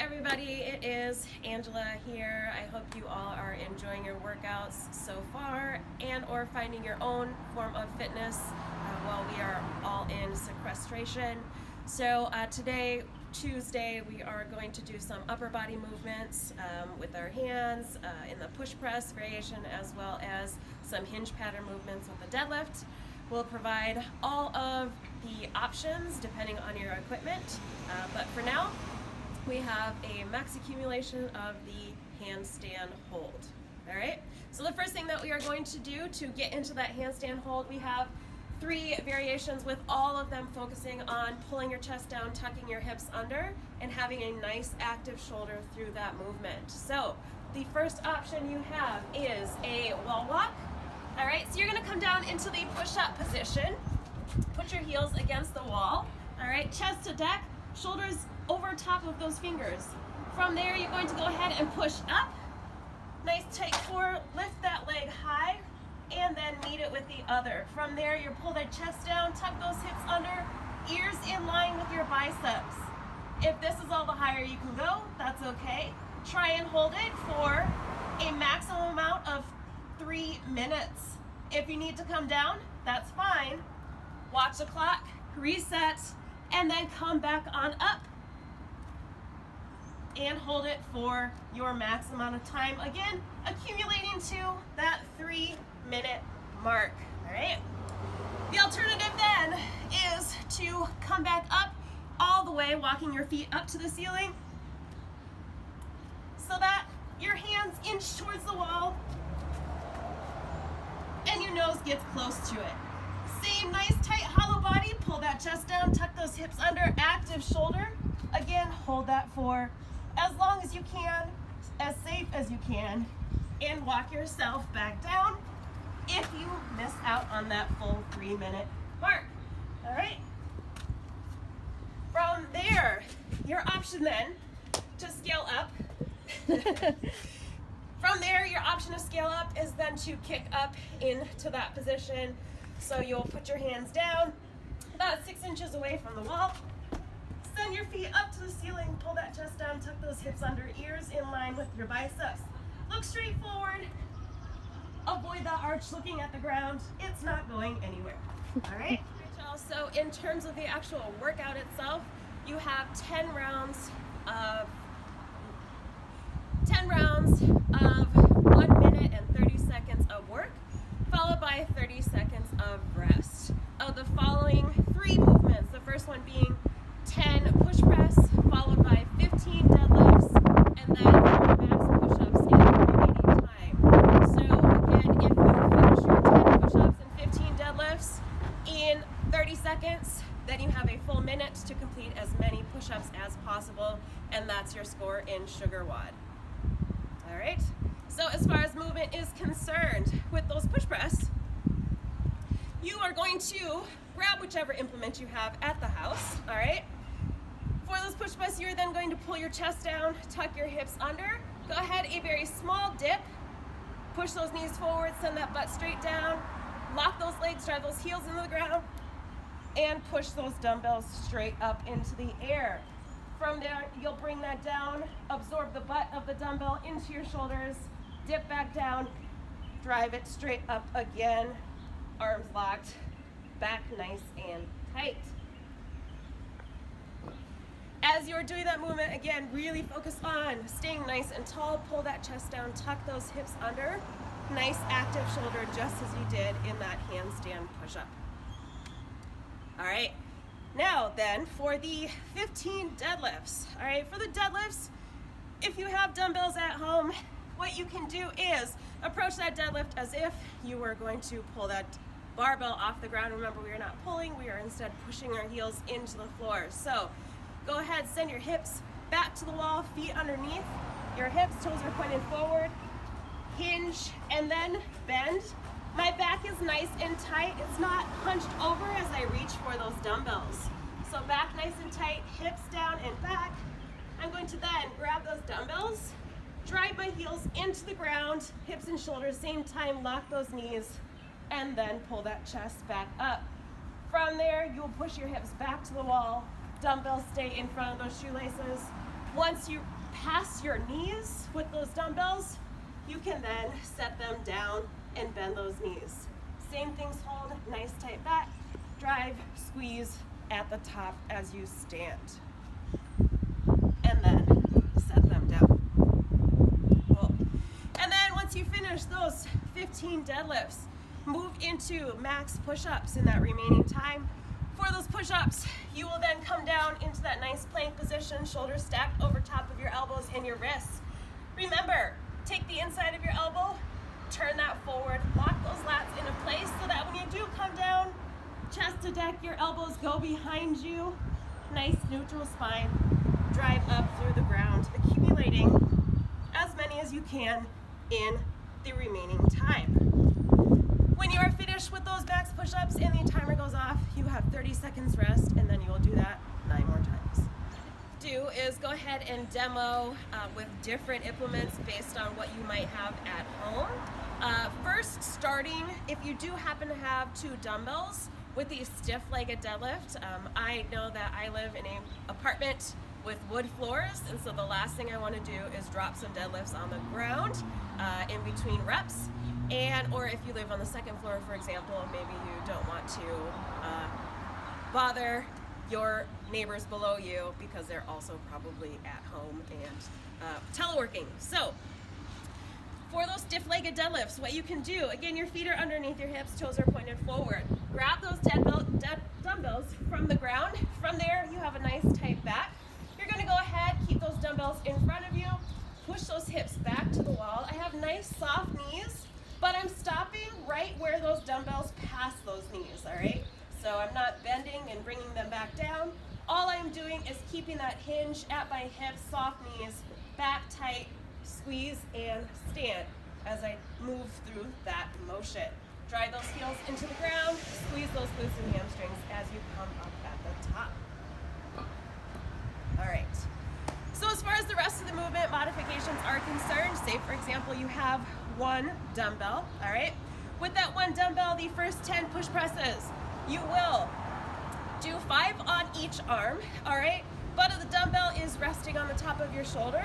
everybody, it is Angela here. I hope you all are enjoying your workouts so far and or finding your own form of fitness while we are all in sequestration. So today, Tuesday, we are going to do some upper body movements with our hands in the push press variation, as well as some hinge pattern movements with the deadlift. We'll provide all of the options depending on your equipment, but for now, we have a max accumulation of the handstand hold. All right, so the first thing that we are going to do to get into that handstand hold, we have 3 variations with all of them focusing on pulling your chest down, tucking your hips under, and having a nice active shoulder through that movement. So the first option you have is a wall walk. All right, so you're gonna come down into the push-up position, put your heels against the wall, all right, chest to deck, shoulders over top of those fingers. From there, you're going to go ahead and push up. Nice tight core, lift that leg high, and then meet it with the other. From there, you pull that chest down, tuck those hips under, ears in line with your biceps. If this is all the higher you can go, that's okay. Try and hold it for a maximum amount of 3 minutes. If you need to come down, that's fine. Watch the clock, reset, and then come back on up and hold it for your max amount of time. Again, accumulating to that 3-minute mark, all right? The alternative then is to come back up all the way, walking your feet up to the ceiling so that your hands inch towards the wall and your nose gets close to it. Same nice tight hollow body, pull that chest down, tuck those hips under, active shoulder. Again, hold that for as long as you can, as safe as you can, and walk yourself back down if you miss out on that full 3-minute mark. All right? From there, your option then to scale up. From there, your option to scale up is then to kick up into that position. So you'll put your hands down about 6 inches away from the wall. Send your feet up to the ceiling, pull that chest down, tuck those hips under, ears in line with your biceps. Look straight forward. Avoid that arch looking at the ground. It's not going anywhere. All right? So in terms of the actual workout itself, you have 10 rounds of 1 minute and 30 seconds of work, followed by 30 seconds of rest. Of the following 3 movements, the first one being 10 push press, followed by 15 deadlifts, and then max push-ups in the remaining time. So again, if you finish your 10 push-ups and 15 deadlifts in 30 seconds, then you have a full minute to complete as many push-ups as possible, and that's your score in sugar WOD. All right, so as far as movement is concerned, with those push press, you are going to grab whichever implement you have at the house, all right? For those push press, you're then going to pull your chest down, tuck your hips under, go ahead, a very small dip, push those knees forward, send that butt straight down, lock those legs, drive those heels into the ground, and push those dumbbells straight up into the air. From there, you'll bring that down, absorb the butt of the dumbbell into your shoulders, dip back down, drive it straight up again, arms locked, back nice and tight. As you're doing that movement, again, really focus on staying nice and tall, pull that chest down, tuck those hips under, nice active shoulder just as you did in that handstand push-up. All right, now then for the 15 deadlifts. All right, for the deadlifts, if you have dumbbells at home, what you can do is approach that deadlift as if you were going to pull that barbell off the ground. Remember, we are not pulling, we are instead pushing our heels into the floor. So go ahead, send your hips back to the wall, feet underneath your hips, toes are pointed forward, hinge, and then bend. My back is nice and tight. It's not hunched over as I reach for those dumbbells. So back nice and tight, hips down and back. I'm going to then grab those dumbbells, drive my heels into the ground, hips and shoulders, same time, lock those knees, and then pull that chest back up. From there, you'll push your hips back to the wall, dumbbells stay in front of those shoelaces, Once you pass your knees with those dumbbells, you can then set them down and bend those knees. Same things hold, nice tight back, drive, squeeze at the top as you stand. And then set them down. Cool. And then once you finish those 15 deadlifts, move into max push-ups in that remaining time. For those push-ups, you will then come down into that nice plank position, shoulders stacked over top of your elbows and your wrists. Remember, take the inside of your elbow, turn that forward, lock those lats into place so that when you do come down, chest to deck, your elbows go behind you, nice neutral spine, drive up through the ground, accumulating as many as you can in the remaining time. When you are finished with those max push-ups and the timer goes off, you have 30 seconds rest, and then you will do that 9 more times. Do is go ahead and demo with different implements based on what you might have at home. First, starting, if you do happen to have 2 dumbbells with the stiff-legged deadlift, I know that I live in an apartment with wood floors, and so the last thing I want to do is drop some deadlifts on the ground in between reps. Or if you live on the 2nd floor, for example, maybe you don't want to bother your neighbors below you because they're also probably at home and teleworking. So for those stiff-legged deadlifts, what you can do, again, your feet are underneath your hips, toes are pointed forward. Grab those dumbbells from the ground. From there, you have a nice tight back. You're going to go ahead, keep those dumbbells in front of you, push those hips back to the wall. I have nice soft knees, but I'm stopping right where those dumbbells pass those knees, all right? So I'm not bending and bringing them back down. All I'm doing is keeping that hinge at my hips, soft knees, back tight, squeeze and stand as I move through that motion. Drive those heels into the ground, squeeze those glutes and hamstrings as you come up at the top. All right. So as far as the rest of the movement modifications are concerned, say for example you have 1 dumbbell, all right? With that 1 dumbbell, the first 10 push presses, you will do 5 on each arm, all right? Butt of the dumbbell is resting on the top of your shoulder.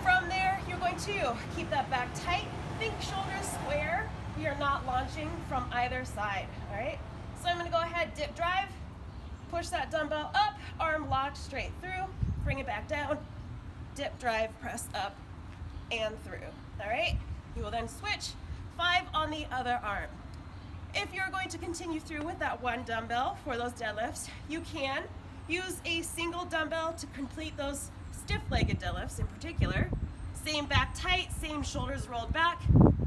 From there, you're going to keep that back tight. Think shoulders square. We are not launching from either side, all right? So I'm gonna go ahead, dip drive, push that dumbbell up, arm locked straight through, bring it back down, dip drive, press up and through, all right? You will then switch 5 on the other arm. If you're going to continue through with that 1 dumbbell for those deadlifts, you can use a single dumbbell to complete those stiff-legged deadlifts in particular. Same back tight, same shoulders rolled back.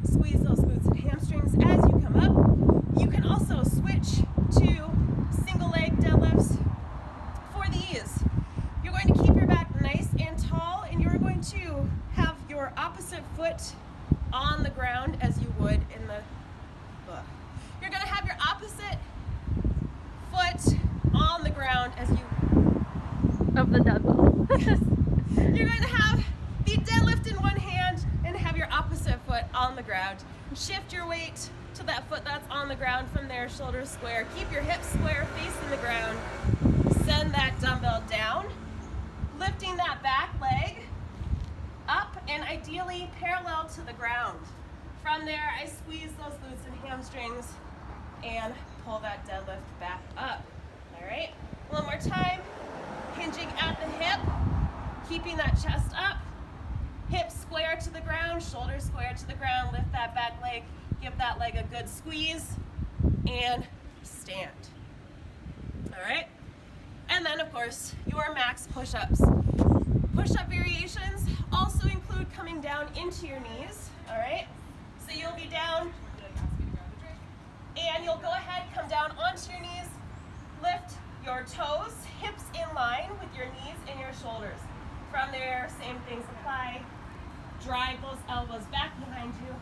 Squeeze those glutes and hamstrings as you come up. You can also switch to single leg deadlifts. For these, you're going to keep your back nice and tall, and you're going to have your opposite foot on the ground as you would in the book. You're going to have your opposite foot on the ground as you of the dumbbell. You're going to have the deadlift in one hand and have your opposite foot on the ground. Shift your weight to that foot that's on the ground. From there, shoulders square. Keep your hips square, facing the ground. Send that dumbbell down, lifting that back leg up and ideally parallel to the ground. From there, I squeeze those glutes and hamstrings and pull that deadlift back up. All right, one more time. Hinging at the hip, keeping that chest up, hips square to the ground, shoulders square to the ground, lift that back leg, give that leg a good squeeze, and stand. All right? And then, of course, your max push-ups. Push-up variations also include coming down into your knees, all right? So you'll be down, and you'll go ahead, come down onto your knees, lift your toes, hips in line with your knees and your shoulders. From there, same things apply. Drive those elbows back behind you.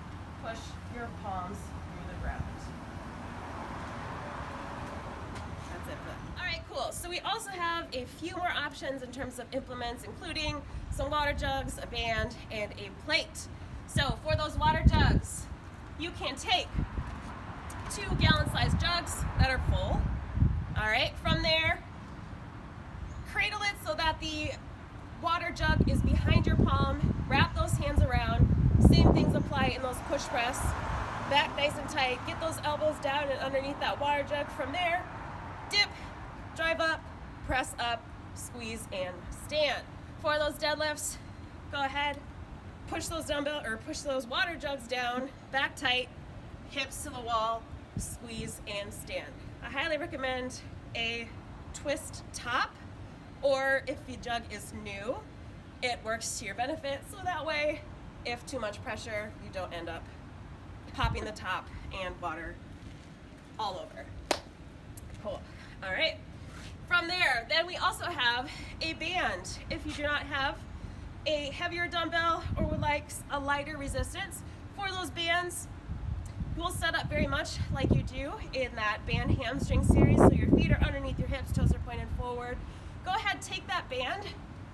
Push your palms through the ground. That's it for that. All right, cool. So we also have a few more options in terms of implements, including some water jugs, a band, and a plate. So for those water jugs, you can take 2 gallon-sized jugs that are full. All right, from there, cradle it so that the water jug is calm, wrap those hands around. Same things apply in those push press. Back nice and tight, get those elbows down and underneath that water jug. From there, dip, drive up, press up, squeeze, and stand. For those deadlifts, go ahead, push those push those water jugs down, back tight, hips to the wall, squeeze, and stand. I highly recommend a twist top, or if the jug is new, it works to your benefit, so that way, if too much pressure, you don't end up popping the top and water all over. Cool. All right. From there, then we also have a band. If you do not have a heavier dumbbell or would like a lighter resistance, for those bands, we'll set up very much like you do in that band hamstring series. So your feet are underneath your hips, toes are pointed forward. Go ahead, take that band,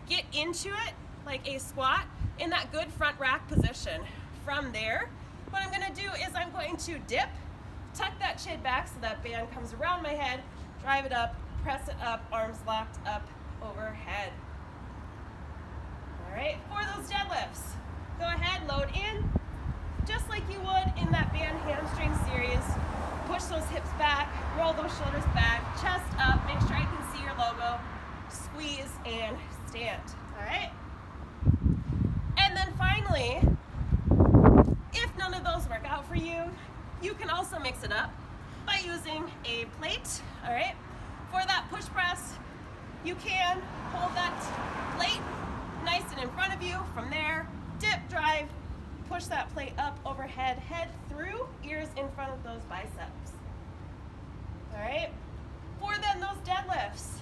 get into it like a squat in that good front rack position. From there, what I'm gonna do is I'm going to dip, tuck that chin back so that band comes around my head, drive it up, press it up, arms locked up overhead. All right, for those deadlifts, go ahead, load in, just like you would in that band hamstring series. Push those hips back, roll those shoulders back, chest up, make sure I can see your logo, squeeze and stand, all right? And then finally, if none of those work out for you, you can also mix it up by using a plate, all right? For that push press, you can hold that plate nice and in front of you. From there, dip, drive, push that plate up overhead, head through, ears in front of those biceps. All right? For then those deadlifts,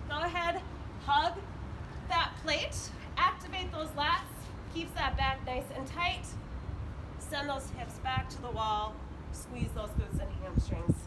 go ahead, hug that plate, activate those lats, keeps that back nice and tight, send those hips back to the wall, squeeze those glutes and hamstrings.